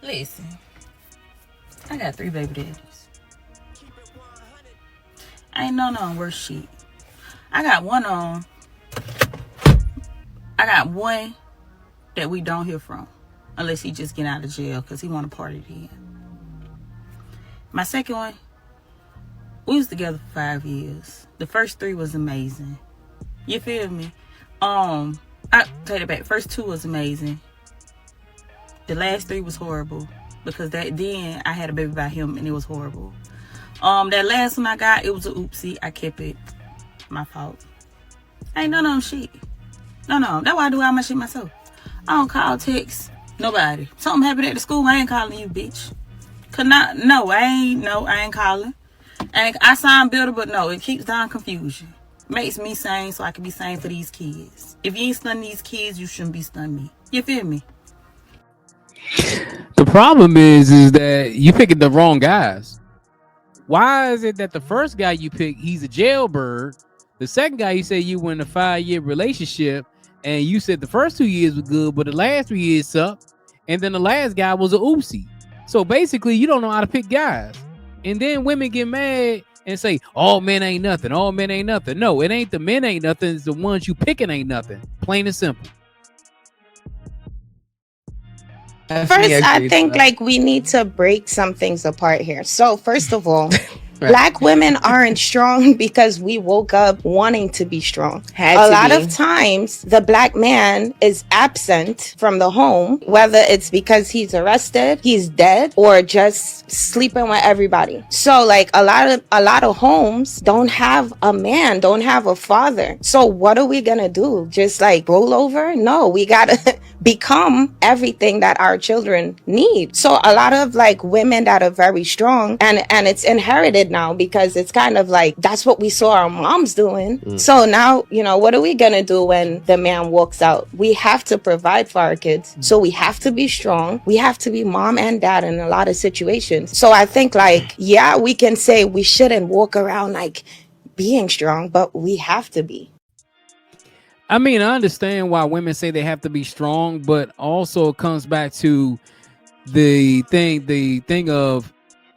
Listen, I got 3 baby daddies. Ain't none on worth shit. I got one that we don't hear from. Unless he just get out of jail because he want to party then. My second one, we was together for 5 years. The first 3 was amazing. You feel me? I take it back. First 2 was amazing. The last 3 was horrible because then I had a baby by him and it was horrible. That last one I got, it was a oopsie. I kept it. My fault. Ain't none of them shit. No. That's why I do all my shit myself. I don't call, text, nobody. Something happened at the school, I ain't calling you, bitch. I ain't calling. I sound bitter, but no, it keeps down confusion. Makes me sane so I can be sane for these kids. If you ain't stunning these kids, you shouldn't be stunning me. You feel me? The problem is that you picking the wrong guys. Why is it that the first guy you pick, he's a jailbird? The second guy, you say you were in a 5-year relationship, and you said the first 2 years were good, but the last 3 years sucked, and then the last guy was a oopsie. So basically, you don't know how to pick guys. And then women get mad and say, "Oh, men ain't nothing. Oh, men ain't nothing." No, it ain't the men ain't nothing. It's the ones you picking ain't nothing. Plain and simple. First, I think like we need to break some things apart here. So first of all, Black women aren't strong because we woke up wanting to be strong. A lot of times, the Black man is absent from the home, whether it's because he's arrested, he's dead, or just sleeping with everybody. So, like a lot of homes don't have a man, don't have a father. So, what are we gonna do? Just like roll over? No, we gotta become everything that our children need. So, a lot of like women that are very strong, and it's inherited now because it's kind of like that's what we saw our moms doing. So now, what are we gonna do when the man walks out? We have to provide for our kids. So we have to be strong. We have to be mom and dad in a lot of situations. So I think like, yeah, we can say we shouldn't walk around like being strong, but we have to be. I mean, I understand why women say they have to be strong, but also it comes back to the thing of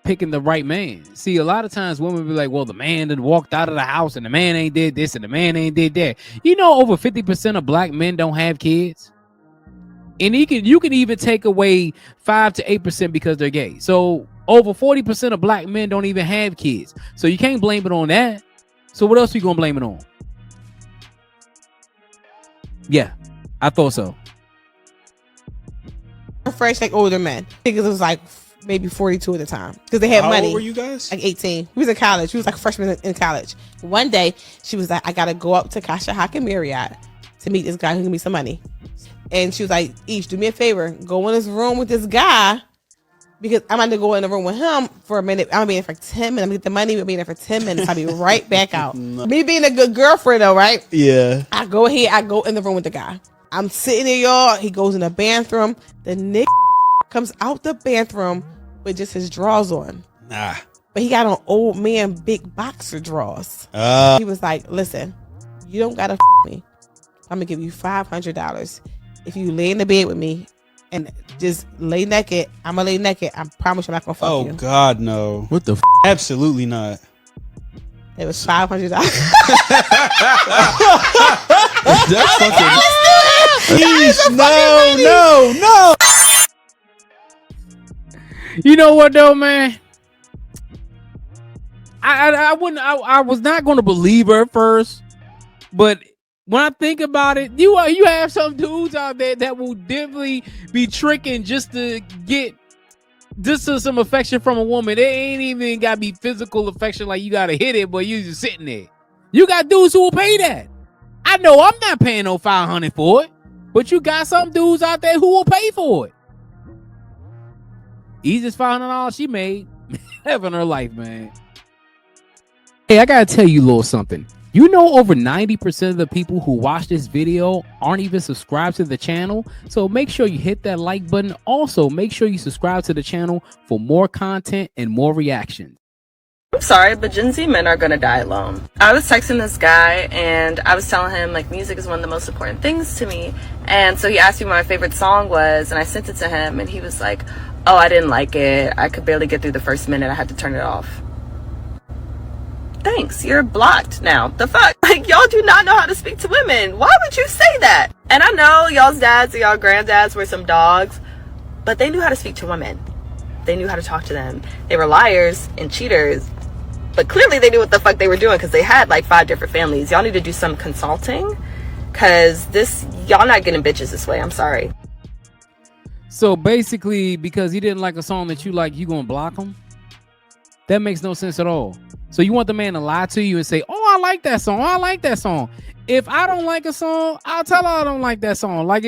picking the right man. See, a lot of times women be like, well, the man that walked out of the house and the man ain't did this and the man ain't did that. Over 50% of Black men don't have kids. And you can even take away 5 to 8% because they're gay. So over 40% of Black men don't even have kids. So you can't blame it on that. So what else are you gonna blame it on? Yeah, I thought so. Fresh, like older men. I think it was like maybe 42 at the time because they had money. How old were you guys? Like 18. We was in college. We was like a freshman in college. One day she was like, I gotta go up to Kasha Haka Marriott to meet this guy who can give me some money. And she was like, Each, do me a favor, go in this room with this guy because I'm going to go in the room with him for a minute. I'm gonna be in for 10 minutes. I'm gonna get the money. We'll be in there for 10 minutes. I'll be right back out. Me being a good girlfriend though, right? Yeah. I go in the room with the guy. I'm sitting there, y'all. He goes in the bathroom. The nigga comes out the bathroom with just his drawers on. Nah. But he got on old man big boxer drawers. He was like, listen, you don't gotta me. I'm gonna give you $500 if you lay in the bed with me and just lay naked. I'm gonna lay naked. I promise you I'm not gonna fuck you. Oh God, no. What the Absolutely not. It was $500. That's fucking. Please, no. You know what though, man? I was not going to believe her at first, but when I think about it, you have some dudes out there that will definitely be tricking just to get some affection from a woman. It ain't even got to be physical affection like you got to hit it, but you just sitting there. You got dudes who will pay that. I know I'm not paying no $500 for it, but you got some dudes out there who will pay for it. Easiest $500 she made ever in her life, man. Hey, I gotta tell you a little something. Over 90% of the people who watch this video aren't even subscribed to the channel. So make sure you hit that like button. Also, make sure you subscribe to the channel for more content and more reactions. I'm sorry, but Gen Z men are gonna die alone. I was texting this guy and I was telling him like music is one of the most important things to me. And so he asked me what my favorite song was and I sent it to him and he was like, Oh, I didn't like it. I could barely get through the first minute. I had to turn it off. Thanks, you're blocked now. The fuck? Like, y'all do not know how to speak to women. Why would you say that? And I know y'all's dads or y'all granddads were some dogs, but they knew how to speak to women. They knew how to talk to them. They were liars and cheaters, but clearly they knew what the fuck they were doing because they had like 5 different families. Y'all need to do some consulting because y'all not getting bitches this way. I'm sorry. So basically, because he didn't like a song that you like, you gonna block him? That makes no sense at all. So you want the man to lie to you and say, oh, I like that song. Oh, I like that song. If I don't like a song, I'll tell her I don't like that song. Like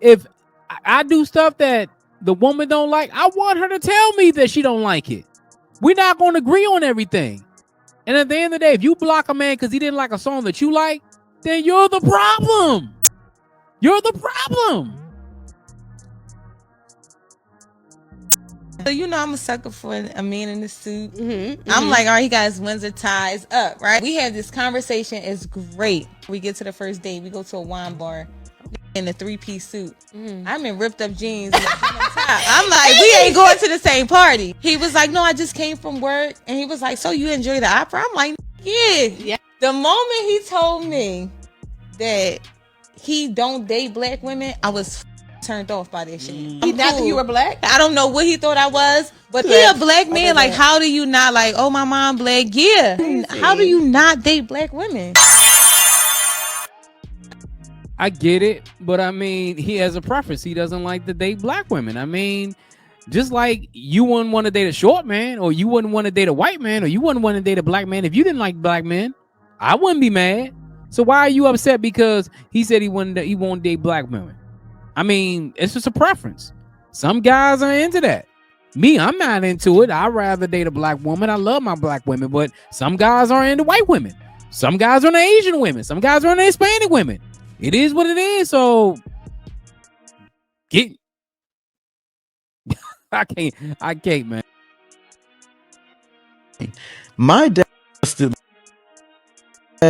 if I do stuff that the woman don't like, I want her to tell me that she don't like it. We're not going to agree on everything. And at the end of the day, if you block a man because he didn't like a song that you like, then you're the problem. You're the problem. So you know I'm a sucker for a man in a suit. I'm like, all right, he got his Windsor ties up, right? We have this conversation. It's great. We get to the first date. We go to a wine bar in a 3-piece suit. I'm in ripped up jeans. And I'm like, we ain't going to the same party. He was like, no, I just came from work. And he was like, so you enjoy the opera? I'm like, yeah. The moment he told me that he don't date black women, I was turned off by this shit. After you were black? I don't know what he thought I was, but he a black man. Like, how do you not like, oh, my mom black? Yeah. How do you not date black women? I get it, but I mean, he has a preference. He doesn't like to date black women. I mean, just like you wouldn't want to date a short man, or you wouldn't want to date a white man, or you wouldn't want to date a black man if you didn't like black men. I wouldn't be mad. So why are you upset because he said he won't date black women? I mean, it's just a preference. Some guys are into that. Me, I'm not into it. I'd rather date a black woman. I love my black women, but some guys are into white women. Some guys are into Asian women. Some guys are into Hispanic women. It is what it is. So I can't, man. My dad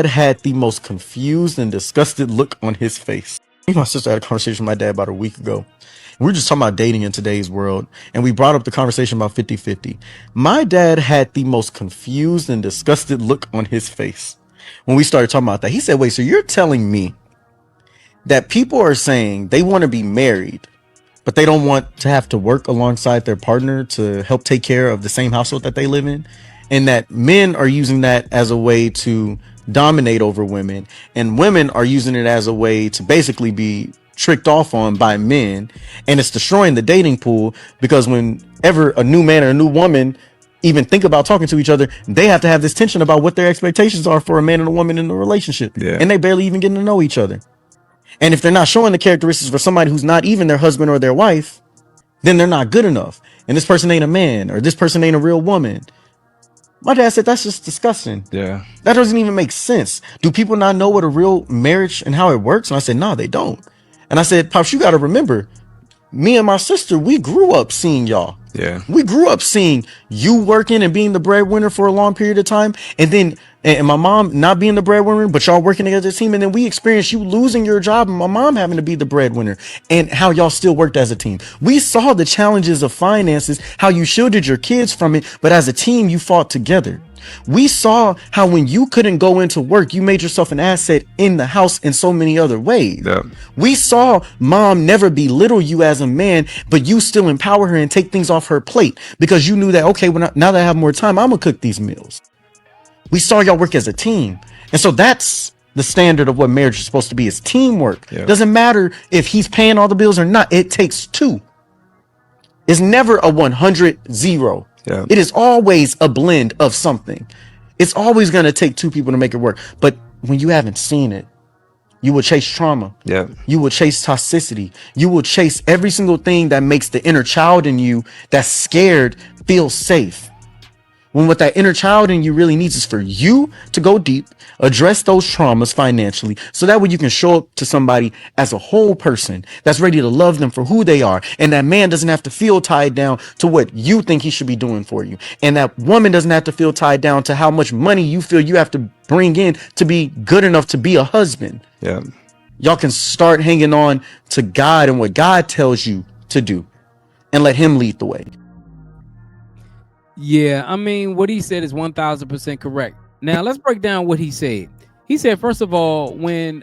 had the most confused and disgusted look on his face. Me and my sister had a conversation with my dad about a week ago. We were just talking about dating in today's world, and we brought up the conversation about 50-50. My dad had the most confused and disgusted look on his face when we started talking about that. He said, wait, so you're telling me that people are saying they want to be married, but they don't want to have to work alongside their partner to help take care of the same household that they live in, and that men are using that as a way to dominate over women, and women are using it as a way to basically be tricked off on by men, and it's destroying the dating pool because whenever a new man or a new woman even think about talking to each other, they have to have this tension about what their expectations are for a man and a woman in a relationship, and they barely even getting to know each other. And if they're not showing the characteristics for somebody who's not even their husband or their wife, then they're not good enough, and this person ain't a man, or this person ain't a real woman. My dad said that's just disgusting. Yeah, that doesn't even make sense. Do people not know what a real marriage and how it works? And I said, no, they don't. And I said, Pops, you got to remember, me and my sister, we grew up seeing y'all. Yeah, we grew up seeing you working and being the breadwinner for a long period of time, and then and my mom not being the breadwinner, but y'all working together as a team, and then we experienced you losing your job and my mom having to be the breadwinner, and how y'all still worked as a team. We saw the challenges of finances, how you shielded your kids from it, but as a team you fought together. We saw how when you couldn't go into work, you made yourself an asset in the house in so many other ways. Yeah. We saw mom never belittle you as a man, but you still empower her and take things off her plate because you knew that, okay, now that I have more time, I'm gonna cook these meals. We saw y'all work as a team. And so that's the standard of what marriage is supposed to be, is teamwork. Yeah. Doesn't matter if he's paying all the bills or not. It takes two. It's never a 100-0. Yeah. It is always a blend of something. It's always going to take two people to make it work. But when you haven't seen it, you will chase trauma. Yeah. You will chase toxicity. You will chase every single thing that makes the inner child in you that's scared feel safe. When what that inner child in you really needs is for you to go deep, address those traumas financially, so that way you can show up to somebody as a whole person that's ready to love them for who they are. And that man doesn't have to feel tied down to what you think he should be doing for you. And that woman doesn't have to feel tied down to how much money you feel you have to bring in to be good enough to be a husband. Yeah. Y'all can start hanging on to God and what God tells you to do. and let him lead the way. Yeah, I mean, what he said is 1000% correct. Now let's break down what he said. He said, first of all, when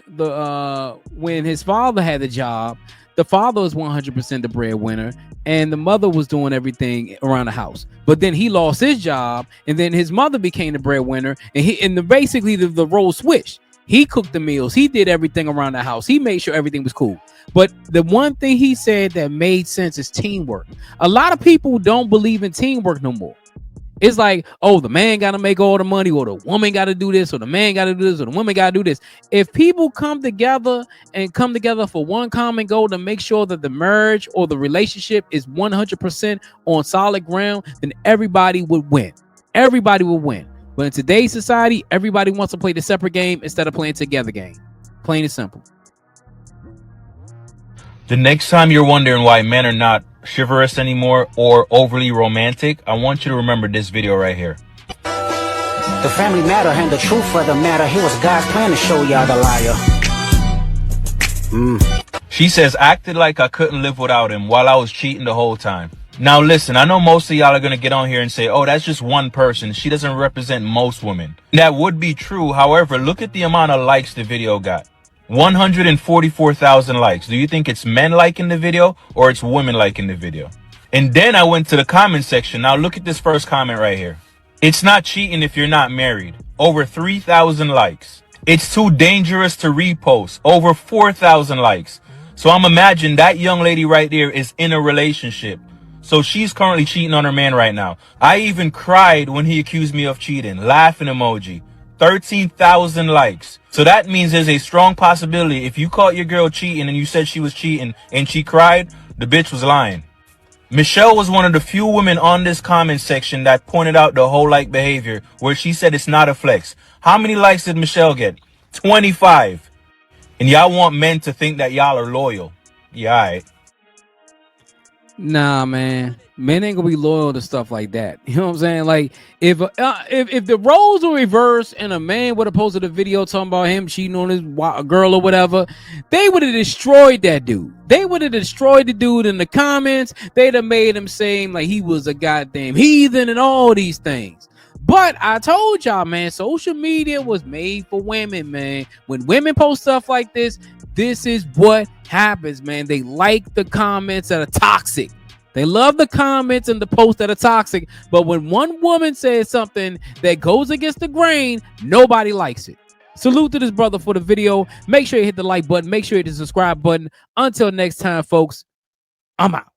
his father had the job, the father was 100% the breadwinner, and the mother was doing everything around the house. But then he lost his job, and then his mother became the breadwinner, and basically the role switched. He cooked the meals, he did everything around the house, he made sure everything was cool. But the one thing he said that made sense is teamwork. A lot of people don't believe in teamwork no more. It's like, oh, the man got to make all the money, or the woman got to do this, or the man got to do this, or the woman got to do this. If people come together for one common goal to make sure that the marriage or the relationship is 100% on solid ground, then everybody would win. Everybody would win. But in today's society, everybody wants to play the separate game instead of playing together game. Plain and simple. The next time you're wondering why men are not chivalrous anymore or overly romantic, I want you to remember this video right here. The family matter and the truth of the matter. Here was God's plan to show y'all the liar. She says, acted like I couldn't live without him while I was cheating the whole time. Now listen, I know most of y'all are going to get on here and say, oh, that's just one person. She doesn't represent most women. That would be true. However, look at the amount of likes the video got. 144,000 likes. Do you think it's men liking the video or it's women liking the video? And then I went to the comment section. Now look at this first comment right here. It's not cheating if you're not married. Over 3,000 likes. It's too dangerous to repost. Over 4,000 likes. So I'm imagining that young lady right there is in a relationship. So she's currently cheating on her man right now. I even cried when he accused me of cheating. Laughing emoji. 13,000 likes. So that means there's a strong possibility if you caught your girl cheating and you said she was cheating and she cried, the bitch was lying. Michelle was one of the few women on this comment section that pointed out the whole like behavior where she said it's not a flex. How many likes did Michelle get? 25. And y'all want men to think that y'all are loyal. Yeah, all right. Nah, man. Men ain't gonna be loyal to stuff like that. You know what I'm saying? Like, if the roles were reversed and a man would have posted a video talking about him cheating on his girl or whatever, they would have destroyed that dude. They would have destroyed the dude in the comments. They'd have made him seem like he was a goddamn heathen and all these things. But I told y'all, man, social media was made for women, man. When women post stuff like this is what happens, man. They like the comments that are toxic. They love the comments and the posts that are toxic. But when one woman says something that goes against the grain, nobody likes it. Salute to this brother for the video. Make sure you hit the like button. Make sure you hit the subscribe button. Until next time, folks, I'm out.